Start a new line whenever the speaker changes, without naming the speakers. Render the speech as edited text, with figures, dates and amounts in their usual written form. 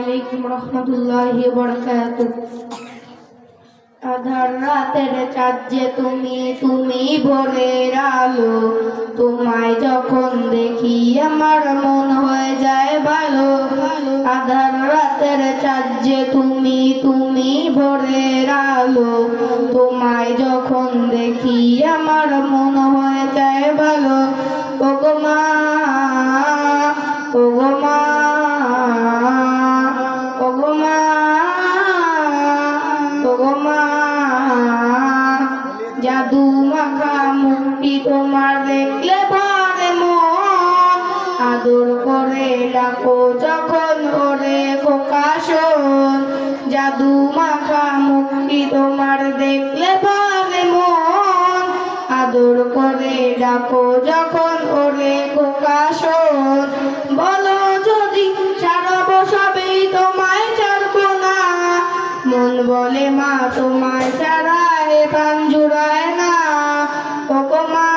আলাইকুম রহমতুল্লাহি ওয়া বারাকাতুহু। আধার রাতের চাঁদ যে তুমি, তুমি ভোরের আলো। তোমায় যখন দেখি আমার মন হয়ে যায় ভালো। আধার রাতের চাঁদ যে তুমি, তুমি ভোরের আলো। তোমায় যখন দেখি আমার মন হয়ে যায় ভালো। ওগো মা, ওগো মা, ওগো মা, ওগো মা, জাদু মাখা মুখটি তোমার দেখলে ভরে মন। আদর করে ডাকো যখন ওরে খোকা শোন। জাদু মাখা মুখটি তোমার দেখলে ভরে মন। আদর করে ডাকো যখন ওরে খোকা শোন। বলো যদি ছাড়বো সবেই তোমায় ছাড়বো না। মন বলে মা তোমায় ছাড়া এ প্রাণ জুড়ায় না। ওগো মা,